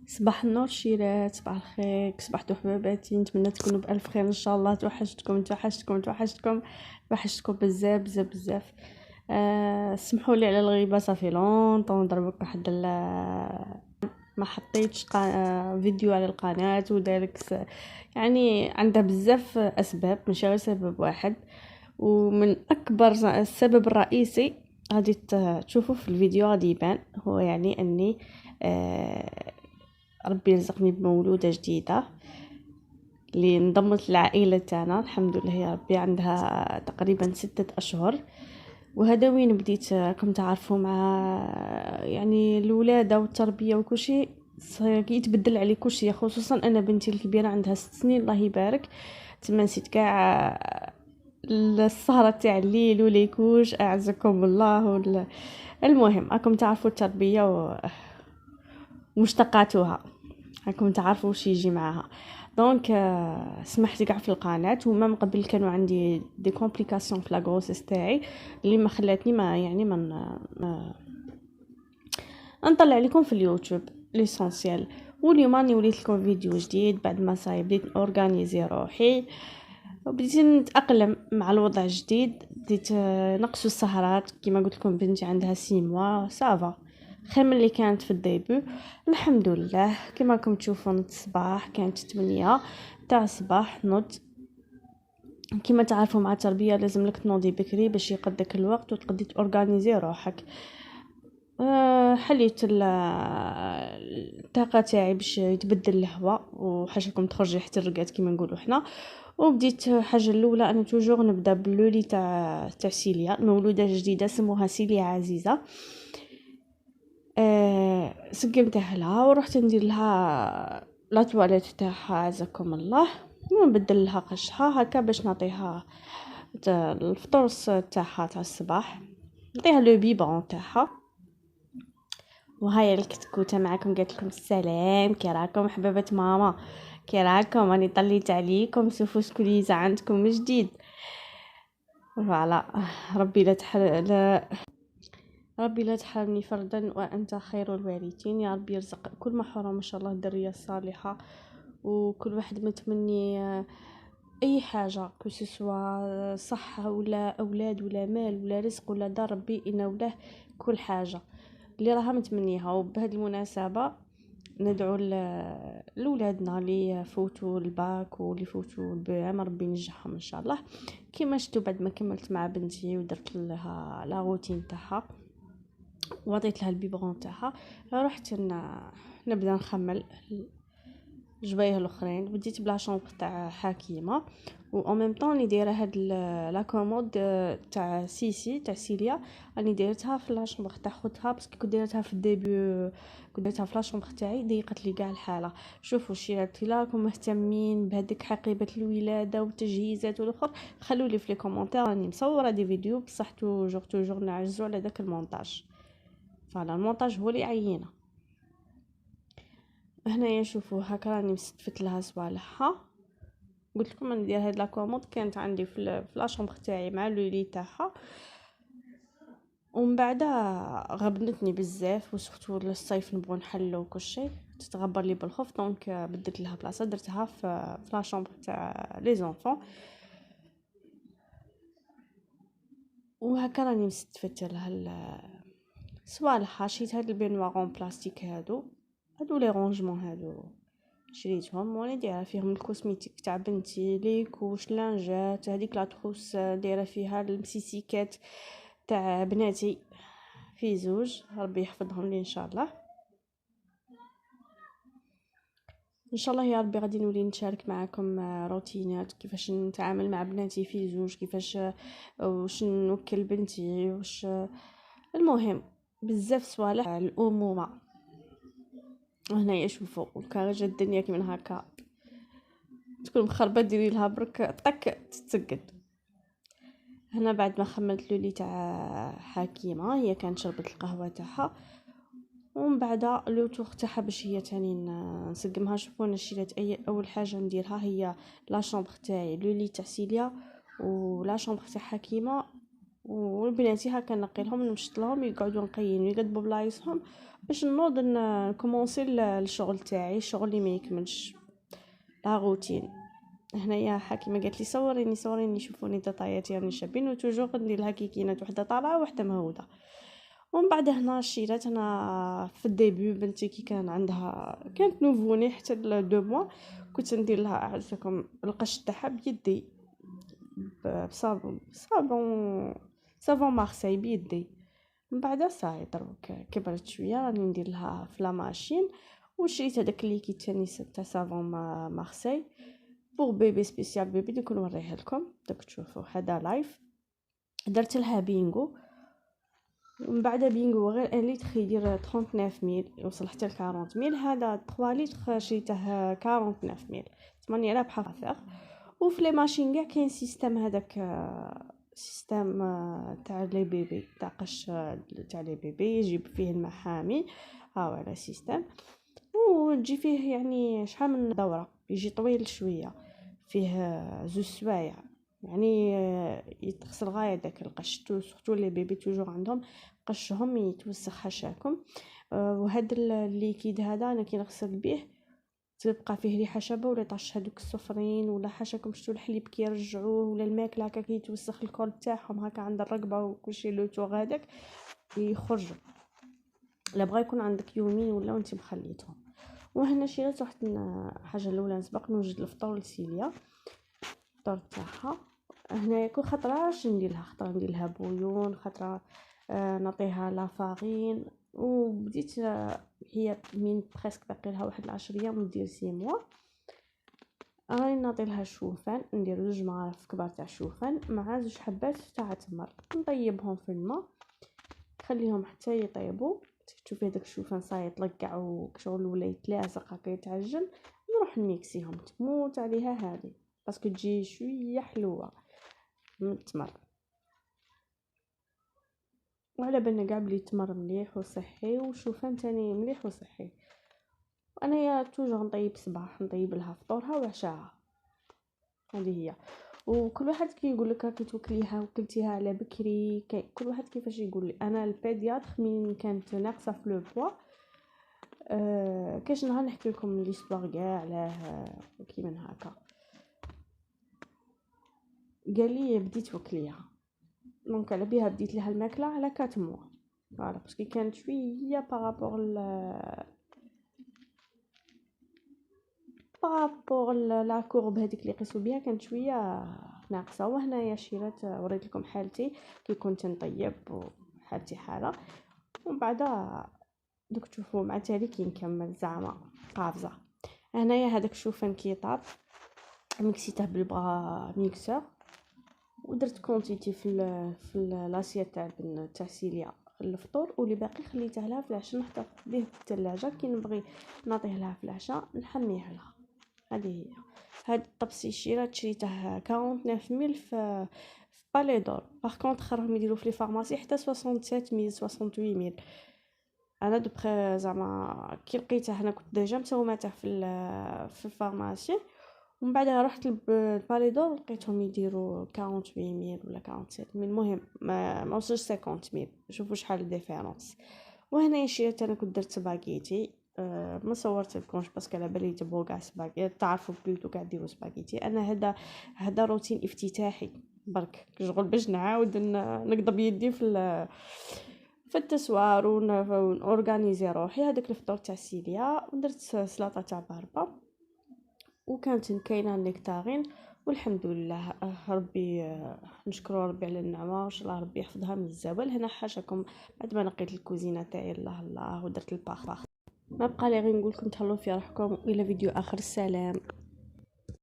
صباح النور شيرات، صباح الخير، صباحتو حباباتي. نتمنى تكونوا بالف خير ان شاء الله. توحشتكم بزاف بزاف بزاف. سمحوا لي على الغيبه، صافي لونطون ضربك واحد ما حطيتش فيديو على القناه وذلك يعني عندها بزاف اسباب، ماشي غير سبب واحد. ومن اكبر السبب الرئيسي غادي تشوفوا في الفيديو غادي يبان، هو يعني اني ربي يرزقني بمولوده جديده اللي انضمت للعائله تاعنا الحمد لله يا ربي. عندها تقريبا 6 اشهر، وهذا وين بديت راكم تعرفوا مع يعني الولاده والتربيه وكل شيء يتبدل عليه كل شيء. خصوصا انا بنتي الكبيره عندها 6 سنين الله يبارك، تما نسيت كاع السهره تاع الليل وليكوش اعزكم الله المهم راكم تعرفوا التربيه ومشتقاتها، راكم تعرفوا واش يجي معاها. دونك سمحت كاع في القناه، وما من قبل كانوا عندي دي كومبليكاسيون في لا غروسيس تاعي اللي ما خلاتني ما يعني ما نطلع لكم في اليوتيوب ليسونسيال. واليوم راني وليت لكم فيديو جديد بعد ما صاي بديت اورغانيزي روحي وبديت نتاقلم مع الوضع الجديد. بديت نقص السهرات كما قلت لكم. بنتي عندها 6 موا صافا خير من اللي كانت في الديبو الحمد لله. كما راكم تشوفوا نض الصباح كانت 8 تاع الصباح نض. كما تعرفوا مع التربيه لازم لك تنوضي بكري باش يقدك الوقت وتقدي تورغانيزي روحك. حليت الطاقه تاعي باش يتبدل الهواء وحاجتكم تخرجي حتى الرقات كما نقولوا حنا. وبديت حاجه الاولى انا توجور نبدا باللولي تاع سيليا المولوده جديده سموها سيليا عزيزه. سقمتها لها ورحت ندير لها لا تواليت تاعها عزكم الله، ونبدل لها قشها هكا باش نعطيها الفطور تاعها تاع الصباح، نعطيها لو بيبون تاعها. وهاي الكتكوته معكم قالت لكم السلام، كي راكم حبابه ماما؟ كي راكم؟ راني طليت عليكم، شوفوا شكون اللي عندكم من جديد. فوالا ربي لا تحرمني فردا وانت خير الوارثين. يا ربي يرزق كل ما حرم ما شاء الله الذريه الصالحه، وكل واحد متمني اي حاجه كسوا صحه ولا اولاد ولا مال ولا رزق ولا دار، ربي ينوله كل حاجه اللي راها متمنيها. وبهذه المناسبه ندعو لولادنا اللي يفوتوا الباك واللي يفوتوا البي ربي ينجحهم ان شاء الله. كما شفتوا بعد ما كملت مع بنتي ودرت لها لا روتين تاعها وعطيت لها البيبرون تاعها، رحت نبدا نخمل الجوايه الاخرين. بديت بلا شامبر تاع حكيمه و ان ميم طون راني دايره هاد لا كومود تاع سيسي تاع سيليا، راني دايرتها في لا شامبر تاع خوتها باسكو كنت دايرتها في الديبي، كنت دايرتها في لا شامبر تاعي ضيقت لي كاع الحاله. شوفوا شيراتي راكم مهتمين بهذيك حقيبه الولاده والتجهيزات والاخر، خلوا لي في لي كومونتير. راني مصوره دي فيديو بصح توجور نعجزوا على داك المونتاج، فعلا المونتاج هو اللي يعينا. هنايا شوفوا هكا راني مستفت لها صوالحها. قلت لكم ندير هاد لا كوموند كانت عندي في لا شامبر تاعي مع لولي تاعها، ومن بعد غبنتني بزاف وسختو للصيف نبغوا نحلو وكل شيء تتغبر لي بالخوف. دونك بدلت لها بلاصه درتها في لا شامبر تاع لي زونفون. وهكا راني مستفت لها صوالحها. شيت هاد البينواغون بلاستيك هادو لي رونجمون هادو شريتهم وانا دايره فيهم الكوسميتيك تاع بنتي، لي كوش لانجات، هذيك لا تروس دايره فيها المسيسيكات تاع بناتي في زوج، ربي يحفظهم لي ان شاء الله. ان شاء الله يا ربي غادي نولي نشارك معكم روتينات كيفاش نتعامل مع بناتي في زوج، كيفاش واش نوكل بنتي واش المهم بزاف صوالح الامومه. هنايا شوفوا كارجه الدنيا كي من هكا تكون مخربه ديري لها برك طك تتسقد. هنا بعد ما خملت لولي تاع حكيمه هي كانت شربت القهوه تاعها، ومن بعد لو توغ تاعها باش هي تاني نسقمها. شوفوا انا شريت اول حاجه نديرها هي لا شامبر تاعي لولي تاع سيليا ولا شامبر تاع حكيمه وبناتي هكا نقي لهم نمشط لهم يقعدوا نقيين ويقدبوا بلايصهم باش نوض نكومونسي الشغل تاعي، الشغل اللي ما يكملش، لا روتين. هنايا حكيمه قالت لي صوريني شوفوني دطاياتي راني شابين، وتوجور ندير لها كيكينات وحده طالعه وحده مهوده. ومن بعد هنا شيرات انا في الديبي بنتي كي كانت نوفوني حتى ل2 موا، كنت ندير لها اعزكم القش تاعها بيدي صابون مارسي بيدي. من بعد صاي دروك كبرت شويه راني ندير لها في لا ماشين، وشريت هذاك الليكيد تاني تاع صابون مارسي بور بيبي سبيسيال بيبي. دوك نوريه لكم دوك تشوفوا هذا لايف. درت لها بينغو، ومن بعد بينغو غير ان لتر يدير 39000 يوصل حتى ل 40000. هذا 3 لتر شريته 49000 8000 حفاظ. وفي لي ماشين كاع كاين سيستم هذاك سيستم تاع لي بيبي تاع قش تاع لي بيبي، يجيب فيه المحامي ها على سيستم، وتجي فيه يعني شحال من دوره، يجي طويل شويه، فيه 2 سوايع يعني يتغسل غايه داك القش. سورتو لي بيبي توجور عندهم قشهم يتوسخ حاشاكم. وهذا الليكيد هذا انا كي نغسل به تبقى فيه ريحه شابه، ولا طاش هذوك الصفرين ولا حاشاكم شتو الحليب كي يرجعوه ولا الماكله هكا كي يتوسخ الكول تاعهم هكا عند الرقبه وكلشي لو توغ هذاك يخرج. لا بغا يكون عندك يومين ولا وانت مخليتهم. وهنا شريت واحد حاجه الاولى نسبق نوجد الفطور لسيليا الفطور تاعها. هنا كل خطره اش ندير لها، خطره ندير لها بويون، خطره نعطيها لا فارين. وبديت هي من بريسك باقي لها واحد 10 ايام ندير 6 موا. راني نعطي لها شوفان، ندير 2 مغارف كبار تاع شوفان مع 2 حبات تاع تمر، نطيبهم في الماء نخليهم حتى يطيبوا. تشوفي هذاك الشوفان صاي يطلقع وكشغل ولا يتلاصق هكا يتعجن، نروح نميكسيهم تموت عليها هذه باسكو تجي شويه حلوه من التمر. وعلى بالنا كاع بلي التمر مليح وصحي وشوفان تاني مليح وصحي. وانا يا توجور نطيب صباح نطيب لها فطورها وعشاها، هذه هي. وكل واحد كي يقول لك كي توكليها وكلتيها على بكري، كل واحد كيفاش يقول لي. انا البيدياتر من كانت ناقصه في لو بوا كاش نهار نحكي لكم ليستوار كاع علاه كي من هكا، قال لي بديت وكليها دونك على بها بديت لها الماكله على 4 موا فوالا، باسكو كانت شويه بارابور لا كورب هذيك اللي قيسوا بها كانت شويه ناقصه. وهنايا شيرات وريت لكم حالتي كي كنت نطيب وحالتي حاله. ومن بعد دوك تشوفوا مع تالي كي نكمل زعما قافزه. هنايا هذاك الشوفان كي طاب مكسيته بالبغا ميكسور، ودرت كونتيتي في لاسيت تاع سيليا الفطور، واللي باقي خليته لها في العشاء نحطه به في الثلاجه كي نبغي نعطيه لها في العشاء نحميه لها. هذه هي. هاد الطبسي شيرات شريته 49000 في بالي دور. باغ كونطخ راهم يديروا في لي فارماسي حتى 67000 68000. انا دوبخي زعما كي لقيته هنا كنت ديجا مسوماته في الفارماسي، ومن بعدها رحت للبالي دور لقيتهم يديروا 48000 ولا 47000. المهم ما وصلش 50000. شوفوا شحال الديفيرونس. وهنا شريت انا كنت درت سباغيتي ما صورت لكمش باسكو على بالي تبغوا كاع سباغيتي تعرفوا بليتو كاع ديروا سباغيتي. انا هذا روتين افتتاحي برك شغل باش نعاود نقضب يدي في التسوار ونورغانيزي روحي. هذاك الفطور تاع سيليا ودرت سلطه تاع باربا، وكانت كاينه النكتارين والحمد لله. ربي نشكروا ربي على النعمه وان شاء الله ربي يحفظها من الزوال. هنا حاشاكم بعد ما نقيت الكوزينه تاعي الله ودرت الباخ. ما بقى لي غير نقول لكم تهلاو في روحكم، والى فيديو اخر. السلام.